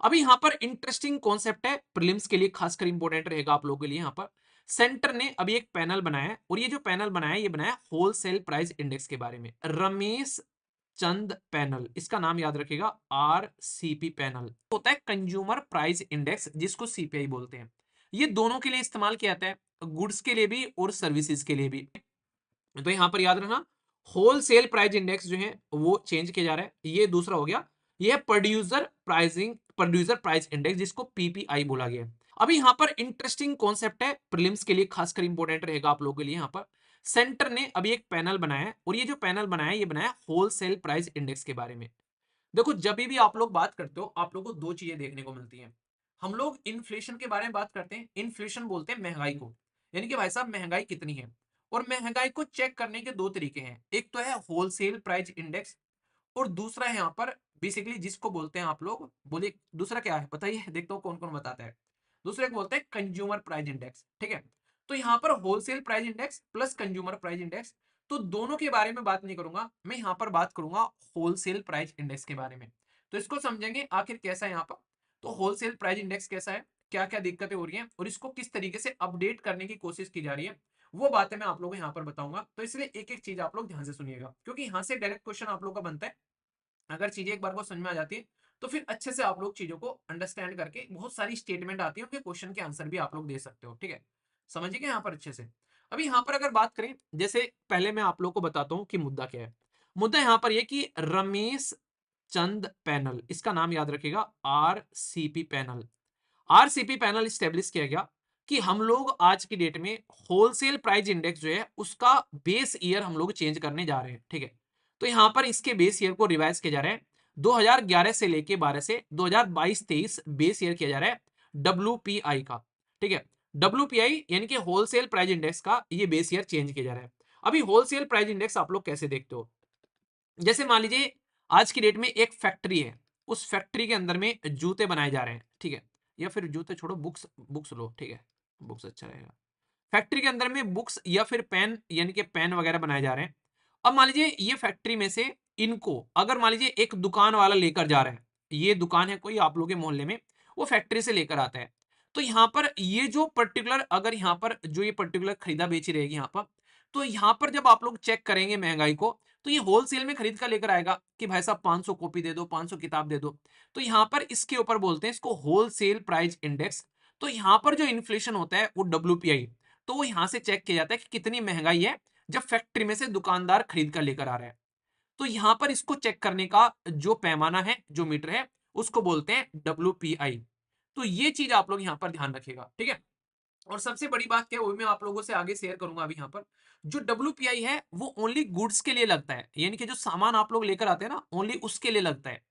अभी यहाँ पर इंटरेस्टिंग कॉन्सेप्ट है, प्रीलिम्स के लिए खासकर इंपॉर्टेंट रहेगा आप लोगों के लिए। यहाँ पर सेंटर ने अभी एक पैनल बनाया है, और ये जो पैनल बनाया है, ये बनाया होलसेल प्राइस इंडेक्स के बारे में। रमेश चंद पैनल, इसका नाम याद रखिएगा, आरसीपी पैनल होता है कंज्यूमर प्राइस इंडेक्स, जिसको सीपीआई बोलते हैं। ये दोनों के लिए इस्तेमाल किया जाता है, गुड्स के लिए भी और सर्विसेज के लिए भी। तो यहां पर याद रखना, होलसेल प्राइस इंडेक्स जो है वो चेंज किया जा रहा है। ये दूसरा हो गया, ये है प्रोड्यूसर प्राइस इंडेक्स, जिसको पीपीआई बोला गया। अभी यहां पर इंटरेस्टिंग कॉन्सेप्ट है, प्रीलिम्स के लिए खासकर इंपॉर्टेंट रहेगा आप लोगों के लिए। यहां पर सेंटर ने अभी एक पैनल बनाया है, और ये जो पैनल बनाया है, ये बनाया होलसेल प्राइस इंडेक्स के बारे में। देखो, जब भी आप लोग बात करते हो, आप लोगों को दो चीजें देखने को मिलती हैं। हम लोग इन्फ्लेशन के बारे में बात करते हैं, इन्फ्लेशन बोलते हैं महंगाई को, यानी कि भाई साहब महंगाई कितनी है। और महंगाई को चेक करने के दो तरीके हैं, एक तो है होलसेल प्राइस इंडेक्स, और दूसरा है यहाँ पर बेसिकली जिसको बोलते हैं, आप लोग बोलिए दूसरा क्या है, बताइए, देखते हो कौन कौन बताता है। दूसरे को बोलते हैं कंज्यूमर प्राइस इंडेक्स, ठीक है। तो यहाँ पर wholesale price index plus consumer price index, तो दोनों के बारे में बात नहीं करूंगा मैं, यहाँ पर बात करूंगा होलसेल प्राइस इंडेक्स के बारे में। तो इसको समझेंगे आखिर कैसा है यहाँ पर। तो होलसेल प्राइस इंडेक्स कैसा है, क्या क्या दिक्कतें हो रही हैं, और इसको किस तरीके से अपडेट करने की कोशिश की जा रही है, वो बातें मैं आप लोगों को यहाँ पर बताऊंगा। तो इसलिए एक एक चीज आप लोग ध्यान से सुनिएगा, क्योंकि यहाँ से डायरेक्ट क्वेश्चन आप लोग का बनता है। अगर चीजें एक बार को समझ में आ जाती है, तो फिर अच्छे से आप लोग चीजों को अंडरस्टैंड करके, बहुत सारी स्टेटमेंट आती है, उनके क्वेश्चन के आंसर भी आप लोग दे सकते हो, ठीक है। समझिए यहाँ पर अच्छे से। अभी यहाँ पर अगर बात करें, जैसे पहले मैं आप लोग को बताता हूँ कि मुद्दा क्या है। मुद्दा यहाँ पर यह कि रमेश चंद पैनल, इसका नाम याद रखिएगा, RCP panel. RCP panel establish किया गया कि हम लोग आज की डेट में होलसेल प्राइस इंडेक्स जो है उसका बेस ईयर हम लोग चेंज करने जा रहे हैं, ठीक है। तो यहां पर इसके बेस ईयर को रिवाइज किया जा रहा है, 2011 से लेके 12 से 2022-23 बेस ईयर किया जा रहा है डब्ल्यूपीआई का, ठीक है। डब्ल्यूपीआई यानी कि होलसेल प्राइस इंडेक्स का ये बेस ईयर चेंज किया जा रहा है। अभी होलसेल प्राइस इंडेक्स आप लोग कैसे देखते हो, जैसे मान लीजिए आज की डेट में एक फैक्ट्री है, उस फैक्ट्री के अंदर में जूते बनाए जा रहे हैं, ठीक है। या फिर जूते छोड़ो, बुक्स बुक्स लो, ठीक है, बुक्स अच्छा रहेगा। फैक्ट्री के अंदर में बुक्स या फिर पेन, यानी कि पेन वगैरह बनाए जा रहे हैं। अब मान लीजिए ये फैक्ट्री में से इनको अगर मान लीजिए एक दुकान वाला लेकर जा रहा है, ये दुकान है कोई आप लोगों के मोहल्ले में, वो फैक्ट्री से लेकर आता है। तो यहाँ पर ये जो पर्टिकुलर, अगर यहाँ पर जो ये पर्टिकुलर खरीदा बेची रहेगी यहाँ पर, तो यहाँ पर जब आप लोग चेक करेंगे महंगाई को, तो ये होलसेल में खरीद कर लेकर आएगा कि भाई साहब 500 कॉपी दे दो, 500 किताब दे दो। तो यहाँ पर इसके ऊपर बोलते हैं इसको होलसेल प्राइस इंडेक्स। तो यहाँ पर जो इन्फ्लेशन होता है वो डब्ल्यूपीआई, तो वो यहां से चेक किया जाता है कि कितनी महंगाई है जब फैक्ट्री में से दुकानदार खरीद कर लेकर आ रहा है। तो यहां पर इसको चेक करने का जो पैमाना है, जो मीटर है, उसको बोलते हैं डब्ल्यूपीआई। तो ये चीज आप लोग यहां पर ध्यान रखिएगा, ठीक है। और सबसे बड़ी बात क्या है, वो मैं आप लोगों से आगे शेयर करूंगा। अभी यहाँ पर जो डब्ल्यूपीआई है वो ओनली गुड्स के लिए लगता है, यानी कि जो सामान आप लोग लेकर आते हैं ना, ओनली उसके लिए लगता है।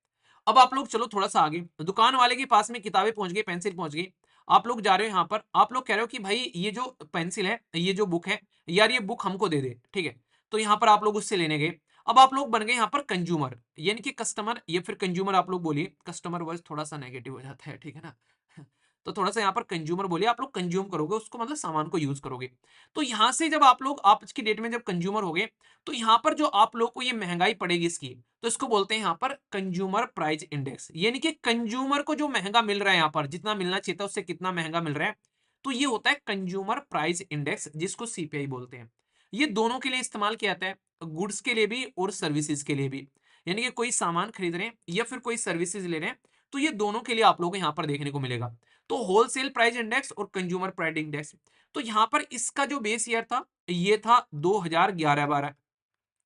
अब आप लोग चलो थोड़ा सा आगे, दुकान वाले के पास में किताबें पहुंच गई, पेंसिल पहुंच गई। आप लोग जा रहे हो यहाँ पर, आप लोग कह रहे हो कि भाई ये जो पेंसिल है, ये जो बुक है यार, ये बुक हमको दे दे, ठीक है। तो यहाँ पर आप लोग उससे लेने गए। अब आप लोग बन गए यहाँ पर कंज्यूमर, यानी कि कस्टमर या फिर कंज्यूमर आप लोग बोलिए, कस्टमर वर्ड थोड़ा सा नेगेटिव हो जाता है, ठीक है ना। तो थोड़ा सा यहाँ पर कंज्यूमर बोलिए, आप लोग कंज्यूम करोगे उसको, मतलब सामान को यूज करोगे। तो यहां से जब आप लोग आज की डेट में जब कंज्यूमर हो गए, तो यहाँ पर जो आप लोग को ये महंगाई पड़ेगी इसकी, तो इसको बोलते हैं यहाँ पर कंज्यूमर प्राइस इंडेक्स, यानी कि कंज्यूमर को जो महंगा मिल रहा है, यहाँ पर जितना मिलना चाहिए था उससे कितना महंगा मिल रहा है, तो ये होता है कंज्यूमर प्राइस इंडेक्स, जिसको सीपीआई बोलते हैं। ये दोनों के लिए इस्तेमाल किया जाता है, गुड्स के लिए भी और सर्विसेज के लिए भी, यानी कि कोई सामान खरीद रहे हैं या फिर कोई सर्विसेज ले रहे हैं, तो ये दोनों के लिए आप लोगों को यहाँ पर देखने को मिलेगा। तो होलसेल प्राइस इंडेक्स और कंज्यूमर प्राइस इंडेक्स, तो यहां पर इसका जो बेस ईयर था ये था 2011-12,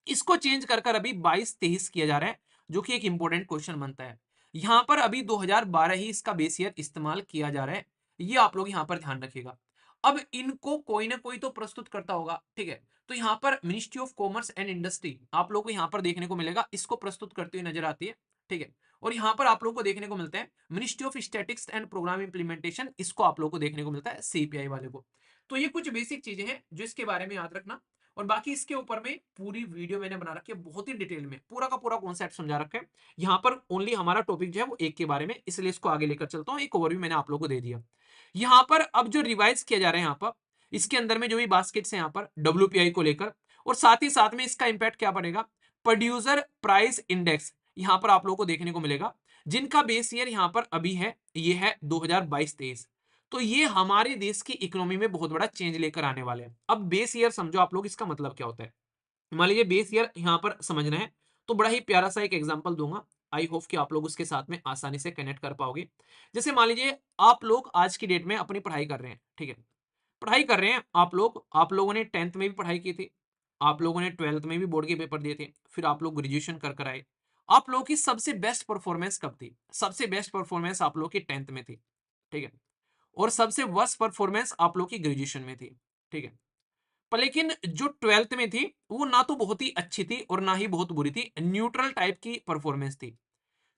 इसको चेंज कर कर अभी 22-23 किया जा रहा है, जो कि एक इंपॉर्टेंट क्वेश्चन बनता है। यहां पर अभी 2012 ही इसका बेस ईयर इस्तेमाल किया जा रहा है, ये आप लोग यहां पर ध्यान रखिएगा। अब इनको कोई ना कोई तो प्रस्तुत करता होगा, ठीक है। तो यहां पर ministry of commerce and industry आप लोग को यहां पर देखने को मिलेगा, इसको प्रस्तुत करती हुई नजर आती है, ठीक है। और यहां पर आप लोग को देखने को मिलता है ministry of statistics and programme implementation, इसको आप लोग को देखने को मिलता है सीपीआई वाले को। तो ये कुछ बेसिक चीजें हैं जो इसके बारे में याद रखना। और बाकी इसके ऊपर में पूरी वीडियो मैंने बना रखी है, बहुत ही डिटेल में पूरा का पूरा कॉन्सेप्ट समझा रखा है। यहाँ पर ओनली हमारा टॉपिक जो है वो एक के बारे में, इसलिए इसको आगे लेकर चलता हूँ। एक ओवरव्यू मैंने आप लोगों को दे दिया। यहाँ पर अब जो रिवाइज किया जा रहा है, यहाँ पर इसके अंदर में जो भी बास्केट्स हैं यहाँ पर डब्ल्यूपीआई को लेकर, और साथ ही साथ में इसका इंपैक्ट क्या पड़ेगा, प्रोड्यूसर प्राइस इंडेक्स यहाँ पर आप लोगों को देखने को मिलेगा। जिनका बेस ईयर यहाँ पर अभी है, ये है 2022-23। तो ये हमारे देश की इकोनॉमी में बहुत बड़ा चेंज लेकर आने वाले हैं। अब बेस ईयर समझो आप लोग, इसका मतलब क्या होता है। मान लीजिए बेस ईयर यहाँ पर समझना है, तो बड़ा ही प्यारा सा एक एग्जांपल दूंगा। आई होप कि आप लोग उसके साथ में आसानी से कनेक्ट कर पाओगे। जैसे मान लीजिए आप लोग आज की डेट में अपनी पढ़ाई कर रहे हैं, ठीक है। पढ़ाई कर रहे हैं आप लोगों ने 10th में भी पढ़ाई की थी, आप लोगों ने 12th में भी बोर्ड के पेपर दिए थे, फिर आप लोग ग्रेजुएशन कर आए। आप लोगों की सबसे बेस्ट परफॉर्मेंस कब थी? सबसे बेस्ट परफॉर्मेंस आप लोगों की 10th में थी, ठीक है। और सबसे वर्स्ट परफॉर्मेंस आप लोगों की ग्रेजुएशन में थी, ठीक है। पर लेकिन जो 12th में थी, वो ना तो बहुत ही अच्छी थी और ना ही बहुत बुरी थी, न्यूट्रल टाइप की परफॉर्मेंस थी।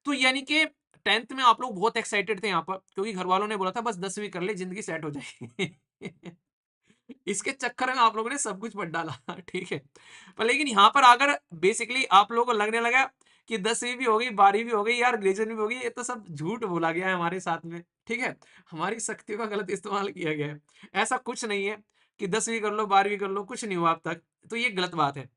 तो यानी कि 10th में आप लोग बहुत एक्साइटेड थे यहाँ पर, क्योंकि घर वालों ने बोला था बस 10वीं कर ले, जिंदगी सेट हो जाएगी। इसके चक्कर में आप लोगों ने सब कुछ पढ़ डाला। ठीक है। पर लेकिन यहाँ पर अगर बेसिकली आप लोगों को लगने लगा कि 10वीं भी हो गई, 12वीं भी हो गई, यार ग्रेजुएशन भी हो गई, ये तो सब झूठ बोला गया है हमारे साथ में, ठीक है। हमारी शक्तियों का गलत इस्तेमाल किया गया है। ऐसा कुछ नहीं है कि 10वीं कर लो, 12वीं कर लो, कुछ नहीं हुआ अब तक। तो ये गलत बात है।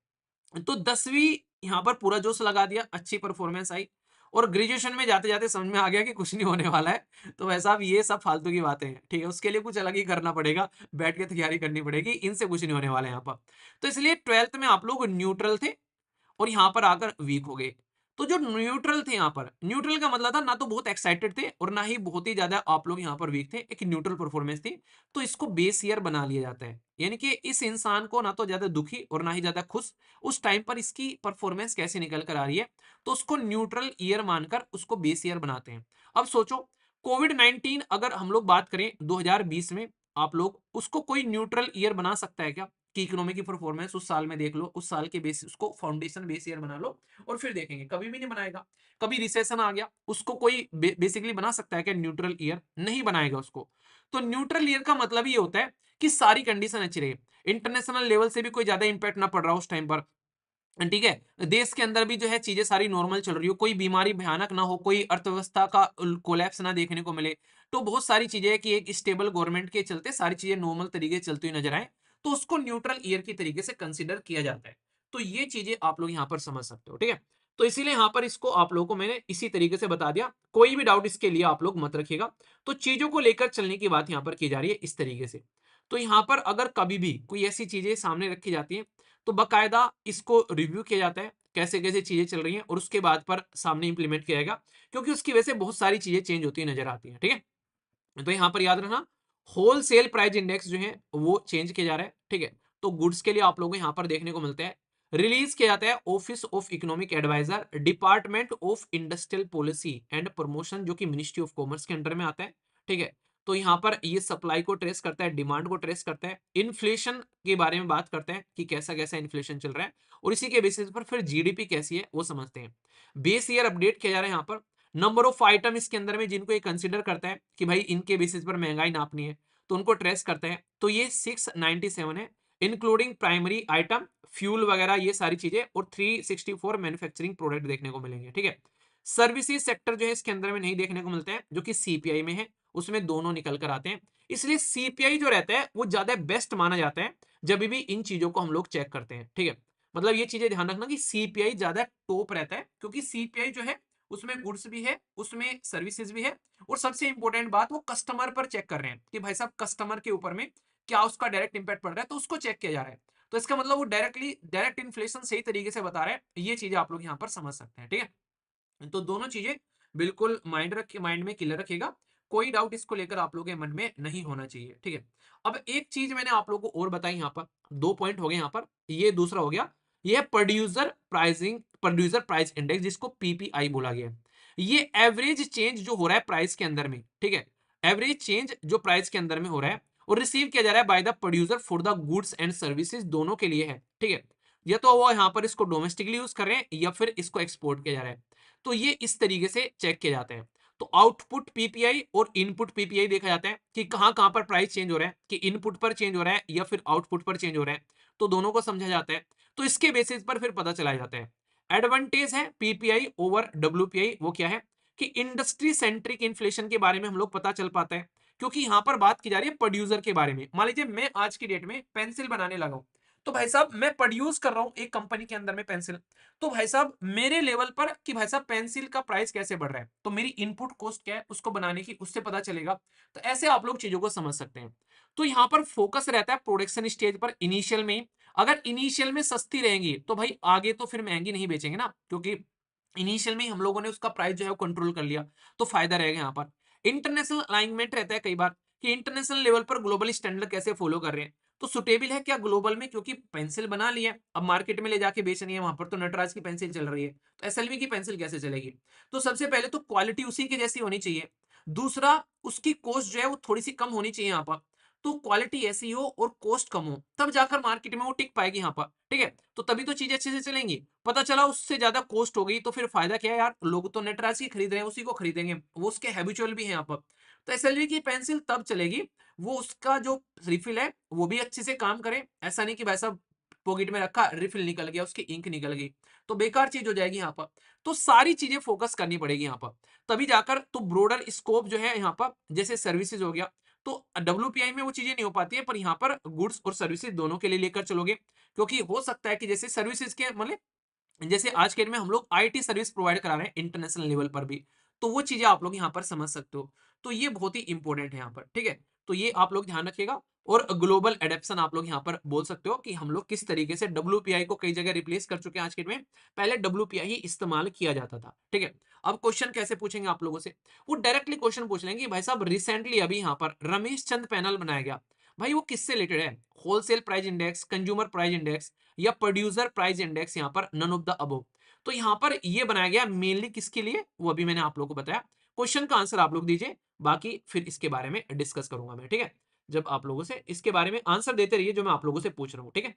तो 10वीं यहाँ पर पूरा जोश लगा दिया, अच्छी परफॉर्मेंस आई, और ग्रेजुएशन में जाते जाते समझ में आ गया कि कुछ नहीं होने वाला है। तो वैसा अब ये सब फालतू की बातें हैं, ठीक है। उसके लिए कुछ अलग ही करना पड़ेगा, बैठ के तैयारी करनी पड़ेगी, इनसे कुछ नहीं होने वाला है यहाँ पर। तो इसलिए 12th में आप लोग न्यूट्रल थे और यहाँ पर आकर वीक हो गए। तो जो न्यूट्रल थे यहाँ पर, न्यूट्रल का मतलब था ना तो बहुत एक्साइटेड थे और ना ही बहुत ही ज्यादा आप लोग यहाँ पर वीक थे, एक न्यूट्रल परफॉर्मेंस थी। तो इसको बेस ईयर बना लिया जाता है, यानी कि इस इंसान को ना तो ज्यादा दुखी और ना ही ज्यादा खुश, उस टाइम पर इसकी परफॉर्मेंस कैसे निकल कर आ रही है, तो उसको न्यूट्रल ईयर मानकर उसको बेस ईयर बनाते हैं। अब सोचो, कोविड-19 अगर हम लोग बात करें 2020 में, आप लोग उसको कोई न्यूट्रल ईयर बना सकता है क्या? कि इकोनॉमी की परफॉर्मेंस उस साल में देख लो, उस साल के बेसिस उसको फाउंडेशन बेस ईयर बना लो और फिर देखेंगे। कभी भी नहीं बनाएगा। कभी रिसेशन आ गया, उसको कोई बेसिकली बना सकता है क्या न्यूट्रल ईयर? नहीं बनाएगा उसको। तो न्यूट्रल ईयर का मतलब ये होता है कि सारी कंडीशन अच्छी रहे, इंटरनेशनल लेवल से भी कोई ज्यादा इंपैक्ट ना पड़ रहा उस टाइम पर, ठीक है। देश के अंदर भी जो है चीजें सारी नॉर्मल चल रही हो, कोई बीमारी भयानक ना हो, कोई अर्थव्यवस्था का कोलैप्स ना देखने को मिले। तो बहुत सारी चीजें है कि एक स्टेबल गवर्नमेंट के चलते सारी चीजें नॉर्मल तरीके से चलती हुई नजर आए, तो उसको न्यूट्रल ईयर की तरीके से कंसिडर किया जाता है। तो ये चीजें आप लोग यहाँ पर समझ सकते हो, ठीक है। तो इसीलिए यहाँ पर इसको आप लोगों को मैंने इसी तरीके से बता दिया, कोई भी डाउट इसके लिए आप लोग मत रखिएगा। तो चीजों को लेकर चलने की बात यहाँ पर की जा रही है इस तरीके से। तो यहाँ पर अगर कभी भी कोई ऐसी चीजें सामने रखी जाती है, तो बकायदा इसको रिव्यू किया जाता है, कैसे कैसे चीजें चल रही हैं, और उसके बाद पर सामने इंप्लीमेंट किया जाएगा, क्योंकि उसकी वजह से बहुत सारी चीजें चेंज होती नजर आती हैं, ठीक है। तो यहाँ पर याद रखना, होलसेल प्राइस इंडेक्स जो है वो चेंज किया जा रहा है, ठीक है। तो गुड्स के लिए आप लोगों को यहाँ पर देखने को मिलता है, रिलीज किया जाता है office of economic adviser, department of industrial policy and promotion, जो कि मिनिस्ट्री ऑफ कॉमर्स के अंडर में आता है, ठीक है। तो यहाँ पर ये सप्लाई को ट्रेस करता है, डिमांड को ट्रेस करता है, इन्फ्लेशन के बारे में बात करते हैं कि कैसा कैसा इन्फ्लेशन चल रहा है, और इसी के बेसिस पर फिर जीडीपी कैसी है वो समझते हैं। बेस ईयर अपडेट किया जा रहा है यहाँ पर, नंबर ऑफ आइटम इसके अंदर में जिनको ये कंसिडर करता है कि भाई इनके बेसिस पर महंगाई नापनी है, तो उनको ट्रेस करते हैं। तो ये 697 है, इंक्लूडिंग प्राइमरी आइटम, फ्यूल वगैरह ये सारी चीजें, और 364 मैन्युफैक्चरिंग प्रोडक्ट देखने को मिलेंगे, ठीक है। सर्विसेज सेक्टर जो है इसके अंदर में नहीं देखने को मिलता है, जो कि सीपीआई में है, उसमें दोनों निकल कर आते हैं। इसलिए सीपीआई जो रहता है वो ज्यादा बेस्ट माना जाता है जब भी इन चीजों को हम लोग चेक करते हैं, ठीक है। मतलब ये चीजें ध्यान रखना कि सीपीआई ज्यादा टॉप रहता है, क्योंकि सीपीआई जो है उसमें गुड्स भी है, उसमें सर्विसेज भी है, और सबसे इंपॉर्टेंट बात, वो कस्टमर पर चेक कर रहे हैं कि भाई साहब कस्टमर के ऊपर में क्या उसका डायरेक्ट इंपैक्ट पड़ रहा है, तो उसको चेक किया जा रहा है। तो इसका मतलब वो डायरेक्ट इन्फ्लेशन सही तरीके से बता रहा है। ये चीजें आप लोग यहाँ पर समझ सकते हैं, ठीक है। तो दोनों चीजें बिल्कुल माइंड में क्लियर रखिएगा, कोई डाउट इसको लेकर आप लोगों के मन में नहीं होना चाहिए, ठीक है। अब एक चीज मैंने आप लोगों को और बताई यहाँ पर, दो पॉइंट हो गए यहाँ पर, ये दूसरा हो गया, ये प्रोड्यूसर प्राइस इंडेक्स, जिसको पीपीआई बोला गया है। ये एवरेज चेंज जो हो रहा है प्राइस के अंदर में, ठीक है, एवरेज चेंज जो प्राइस के अंदर में हो रहा है और रिसीव किया जा रहा है by the producer for the goods and services, दोनों के लिए है, ठीक है। या तो वो यहाँ पर इसको डोमेस्टिकली यूज कर रहे हैं या फिर इसको एक्सपोर्ट किया जा रहा है, तो ये इस तरीके से चेक किया जाता है। तो आउटपुट पीपीआई और इनपुट पीपीआई देखा जाता है कि कहां कहां पर प्राइस चेंज हो रहा है, कि इनपुट पर चेंज हो रहा है या फिर आउटपुट पर चेंज हो रहा है, तो दोनों को समझा जाता है। तो इसके बेसिस पर फिर पता चला जाता है। एडवांटेज है पीपीआई ओवर डब्ल्यूपीआई, वो क्या है कि इंडस्ट्री सेंट्रिक इन्फ्लेशन के बारे में हम लोग पता चल पाता है, क्योंकि यहां पर बात की जा रही है प्रोड्यूसर के बारे में। मान लीजिए मैं आज की डेट में पेंसिल बनाने लगा हूं, तो भाई साहब मैं प्रोड्यूस कर रहा हूं एक कंपनी के अंदर में पेंसिल, तो भाई साहब मेरे लेवल पर कि भाई साहब पेंसिल का प्राइस कैसे बढ़ रहा है, तो मेरी इनपुट कॉस्ट क्या है उसको बनाने की, उससे पता चलेगा। तो ऐसे आप लोग चीजों को समझ सकते हैं। तो यहाँ पर फोकस रहता है प्रोडक्शन स्टेज पर इनिशियल में ही। अगर इनिशियल में सस्ती रहेंगी तो भाई आगे तो फिर महंगी नहीं बेचेंगे ना, क्योंकि इनिशियल में ही हम लोगों ने उसका प्राइस जो है कंट्रोल कर लिया, तो फायदा रहेगा यहाँ पर। इंटरनेशनल अलाइनमेंट रहता है कई बार कि इंटरनेशनल लेवल पर ग्लोबल स्टैंडर्ड कैसे फॉलो कर रहे हैं, तो सुटेबल है क्या ग्लोबल में, क्योंकि पेंसिल बना ली है अब मार्केट में ले जाके बेचनी है, वहां पर तो नटराज की पेंसिल चल रही है, तो एसएलवी की पेंसिल कैसे चलेगी। तो सबसे पहले तो क्वालिटी उसी की जैसी होनी चाहिए। दूसरा, उसकी कॉस्ट जो है वो थोड़ी सी कम होनी चाहिए यहाँ पर। तो क्वालिटी ऐसी हो और कॉस्ट कम हो, तब जाकर मार्केट में वो टिक पाएगी यहाँ पर, ठीक है। तो तभी तो चीजें अच्छे से चलेंगी। पता चला उससे ज्यादा कॉस्ट हो गई, तो फिर फायदा क्या है यार, लोग तो नटराज की खरीद रहे हैं, उसी को खरीदेंगे, वो उसके हैबिचुअल भी है यहाँ पर। तो एसएलवी की पेंसिल तब चलेगी, वो उसका जो रिफिल है वो भी अच्छे से काम करे, ऐसा नहीं कि भाई साहब पॉकेट में रखा रिफिल निकल गया, उसकी इंक निकल गई, तो बेकार चीज हो जाएगी यहाँ पर। तो सारी चीजें फोकस करनी पड़ेगी यहाँ पर, तभी जाकर तो ब्रोडर स्कोप जो है यहाँ पर, जैसे सर्विसेज हो गया, तो डब्ल्यूपीआई में वो चीजें नहीं हो पाती है, पर यहाँ पर गुड्स और सर्विसेज दोनों के लिए लेकर चलोगे, क्योंकि हो सकता है कि जैसे सर्विसेज के मतलब जैसे आज के डेट में हम लोग आईटी सर्विस प्रोवाइड करा रहे हैं इंटरनेशनल लेवल पर भी, तो वो चीजें आप लोग यहाँ पर समझ सकते हो। तो ये बहुत ही इंपॉर्टेंट है यहाँ पर, ठीक है। तो ये आप लोग ध्यान रखिएगा। और ग्लोबल एडेप्शन आप लोग यहाँ पर बोल सकते हो कि हम लोग किस तरीके से डब्ल्यूपीआई को कई जगह रिप्लेस कर चुके हैं आज के डेट में, पहले डब्ल्यूपीआई ही इस्तेमाल किया जाता था, ठीक है। अब क्वेश्चन कैसे पूछेंगे आप लोगों से, वो डायरेक्टली क्वेश्चन पूछ लेंगे भाई साहब रिसेंटली अभी यहाँ पर रमेश चंद पैनल बनाया गया, भाई वो किससे रिलेटेड है, wholesale price index, consumer price index या प्रोड्यूसर प्राइस इंडेक्स, यहाँ पर नन ऑफ द अबव। तो यहाँ पर ये बनाया गया मेनली किसके लिए, वो अभी मैंने आप लोगों को बताया। क्वेश्चन का आंसर आप लोग दीजिए, बाकी फिर इसके बारे में डिस्कस करूंगा मैं, ठीक है। जब आप लोगों से इसके बारे में आंसर देते रहिए जो मैं आप लोगों से पूछ रहा हूँ, ठीक है।